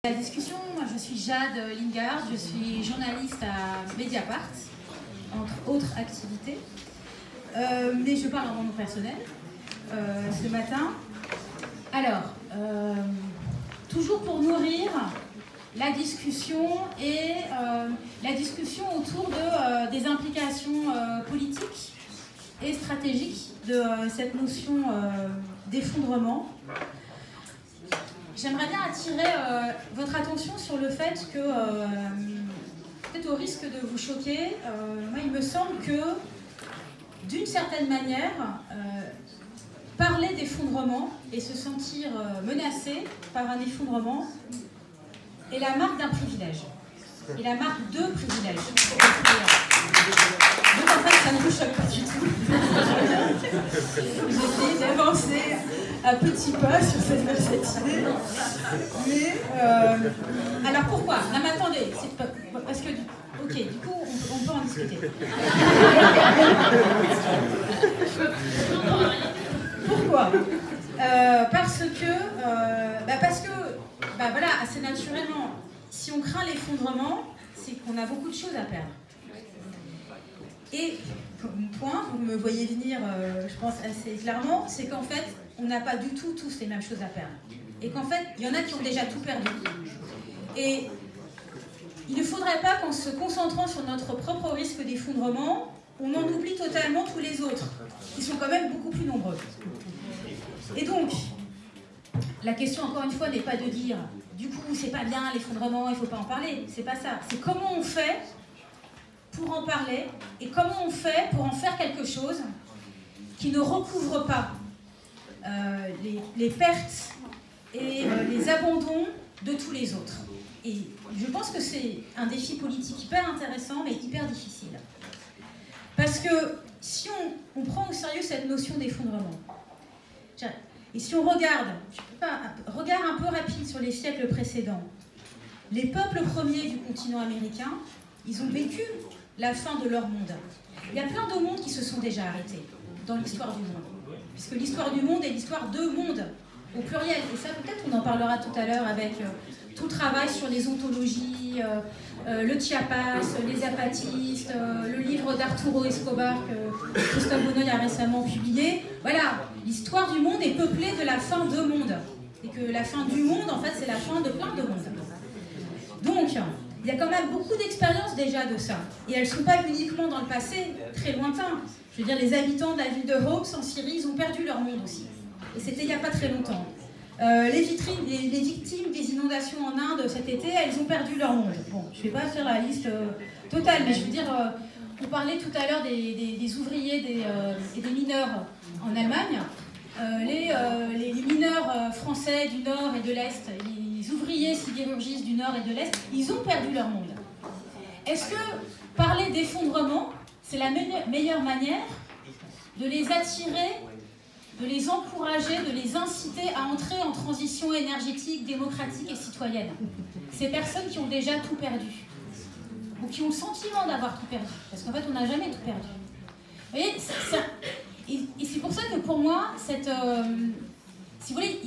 La discussion, moi je suis Jade Lingard, je suis journaliste à Mediapart, entre autres activités. Mais je parle en mon nom personnel ce matin. Alors, toujours pour nourrir la discussion et la discussion autour des implications politiques et stratégiques de cette notion d'effondrement. J'aimerais bien attirer votre attention sur le fait que, peut-être au risque de vous choquer, moi il me semble que, d'une certaine manière, parler d'effondrement et se sentir menacé par un effondrement est la marque d'un privilège, et la marque de privilège. Donc en fait, ça ne vous choque pas du tout. J'essaie d'avancer à petits pas sur cette idée. Mais, alors pourquoi? Non mais attendez, parce que, ok, du coup, on peut en discuter. Pourquoi? Parce que, voilà, assez naturellement, si on craint l'effondrement, c'est qu'on a beaucoup de choses à perdre. Et mon point, vous me voyez venir, je pense assez clairement, c'est qu'en fait, on n'a pas du tout tous les mêmes choses à perdre. Et qu'en fait, il y en a qui ont déjà tout perdu. Et il ne faudrait pas qu'en se concentrant sur notre propre risque d'effondrement, on en oublie totalement tous les autres, qui sont quand même beaucoup plus nombreux. Et donc, la question, encore une fois, n'est pas de dire, du coup, c'est pas bien l'effondrement, il ne faut pas en parler. C'est pas ça. C'est comment on fait pour en parler et comment on fait pour en faire quelque chose qui ne recouvre pas les pertes et les abandons de tous les autres. Et je pense que c'est un défi politique hyper intéressant mais hyper difficile. Parce que si on prend au sérieux cette notion d'effondrement, et si on regarde, regard un peu rapide sur les siècles précédents, les peuples premiers du continent américain, ils ont vécu la fin de leur monde. Il y a plein de mondes qui se sont déjà arrêtés dans l'histoire du monde. Puisque l'histoire du monde est l'histoire de mondes, au pluriel. Et ça, peut-être, on en parlera tout à l'heure avec tout le travail sur les ontologies, le Chiapas, les zapatistes, le livre d'Arturo Escobar que Christophe Bonneuil a récemment publié. Voilà, l'histoire du monde est peuplée de la fin de monde. Et que la fin du monde, en fait, c'est la fin de plein de mondes. Donc, il y a quand même beaucoup d'expériences déjà de ça. Et elles ne sont pas uniquement dans le passé, très lointain. Je veux dire, les habitants de la ville de Homs en Syrie, ils ont perdu leur monde aussi. Et c'était il n'y a pas très longtemps. Les victimes des inondations en Inde cet été, elles ont perdu leur monde. Bon, je ne vais pas faire la liste totale, mais je veux dire, on parlait tout à l'heure des ouvriers et des mineurs en Allemagne. Les mineurs français du Nord et de l'Est, les ouvriers sidérurgistes du Nord et de l'Est, ils ont perdu leur monde. Est-ce que parler d'effondrement, c'est la meilleure manière de les attirer, de les encourager, de les inciter à entrer en transition énergétique, démocratique et citoyenne? Ces personnes qui ont déjà tout perdu, ou qui ont le sentiment d'avoir tout perdu, parce qu'en fait on n'a jamais tout perdu. Vous voyez, et c'est pour ça que pour moi, si vous voulez,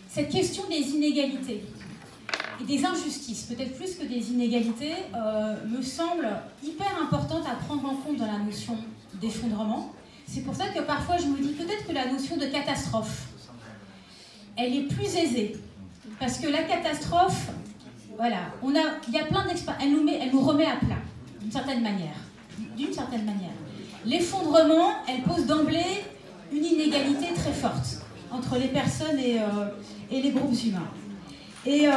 cette question des inégalités et des injustices, peut-être plus que des inégalités, me semble hyper importante à prendre en compte dans la notion d'effondrement. C'est pour ça que parfois je me dis peut-être que la notion de catastrophe, elle est plus aisée. Parce que la catastrophe, voilà, il y a plein d'expériences, elle nous remet à plat, d'une certaine manière. L'effondrement, elle pose d'emblée une inégalité très forte entre les personnes et les groupes humains. Et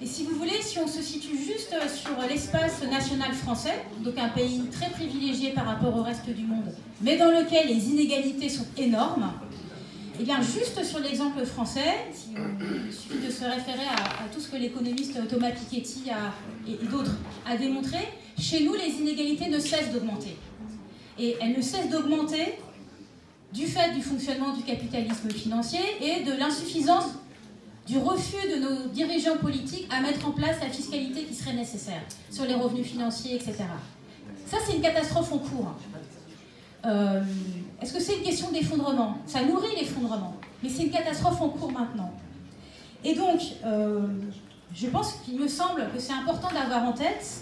si vous voulez, si on se situe juste sur l'espace national français, donc un pays très privilégié par rapport au reste du monde, mais dans lequel les inégalités sont énormes, et bien juste sur l'exemple français, il suffit de se référer à tout ce que l'économiste Thomas Piketty et d'autres a démontré, chez nous les inégalités ne cessent d'augmenter. Et elles ne cessent d'augmenter du fait du fonctionnement du capitalisme financier et de l'insuffisance du refus de nos dirigeants politiques à mettre en place la fiscalité qui serait nécessaire sur les revenus financiers, etc. Ça, c'est une catastrophe en cours. Est-ce que c'est une question d'effondrement? Ça nourrit l'effondrement, mais c'est une catastrophe en cours maintenant. Et donc, je pense qu'il me semble que c'est important d'avoir en tête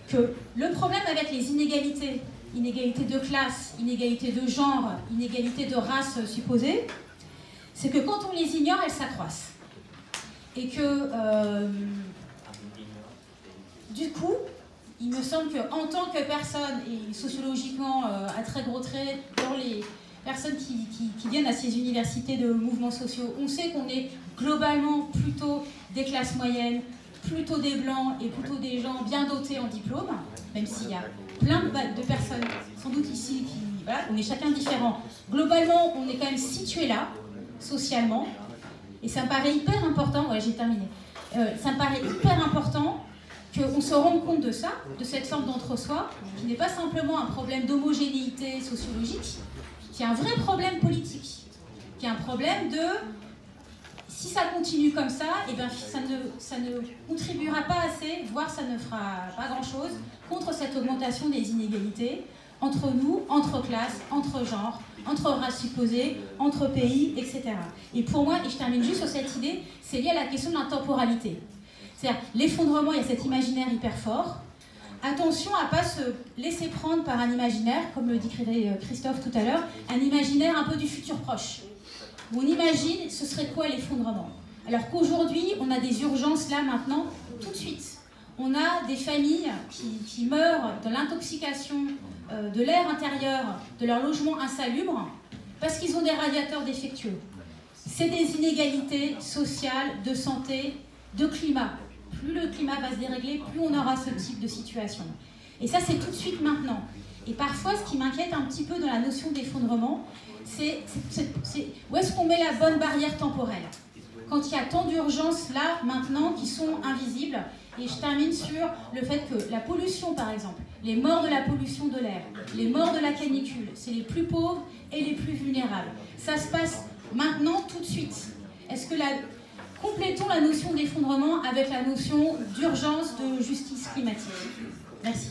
que le problème avec les inégalités, inégalités de classe, inégalités de genre, inégalités de race supposées, c'est que quand on les ignore, elles s'accroissent. Et que, du coup, il me semble qu'en tant que personne, et sociologiquement à très gros traits, dans les personnes qui viennent à ces universités de mouvements sociaux, on sait qu'on est globalement plutôt des classes moyennes, plutôt des blancs et plutôt des gens bien dotés en diplôme, même s'il y a plein de personnes, sans doute ici, qui, voilà, on est chacun différent. Globalement, on est quand même situé là, socialement, et ça me paraît hyper important, ouais, j'ai terminé, ça me paraît hyper important qu'on se rende compte de ça, de cette forme d'entre-soi, qui n'est pas simplement un problème d'homogénéité sociologique, qui est un vrai problème politique, qui est un problème de... Si ça continue comme ça, eh bien, ça ne contribuera pas assez, voire ça ne fera pas grand-chose contre cette augmentation des inégalités entre nous, entre classes, entre genres, entre races supposées, entre pays, etc. Et pour moi, et je termine juste sur cette idée, c'est lié à la question de la temporalité. C'est-à-dire, l'effondrement, il y a cet imaginaire hyper fort. Attention à ne pas se laisser prendre par un imaginaire, comme le dit Christophe tout à l'heure, un imaginaire un peu du futur proche. On imagine, ce serait quoi l'effondrement? Alors qu'aujourd'hui, on a des urgences là, maintenant, tout de suite. On a des familles qui meurent de l'intoxication de l'air intérieur, de leur logement insalubre, parce qu'ils ont des radiateurs défectueux. C'est des inégalités sociales, de santé, de climat. Plus le climat va se dérégler, plus on aura ce type de situation. Et ça, c'est tout de suite maintenant. Et parfois, ce qui m'inquiète un petit peu dans la notion d'effondrement, c'est où est-ce qu'on met la bonne barrière temporelle? Quand il y a tant d'urgences là, maintenant, qui sont invisibles. Et je termine sur le fait que la pollution, par exemple, les morts de la pollution de l'air, les morts de la canicule, c'est les plus pauvres et les plus vulnérables. Ça se passe maintenant, tout de suite. Est-ce que complétons la notion d'effondrement avec la notion d'urgence de justice climatique. Merci.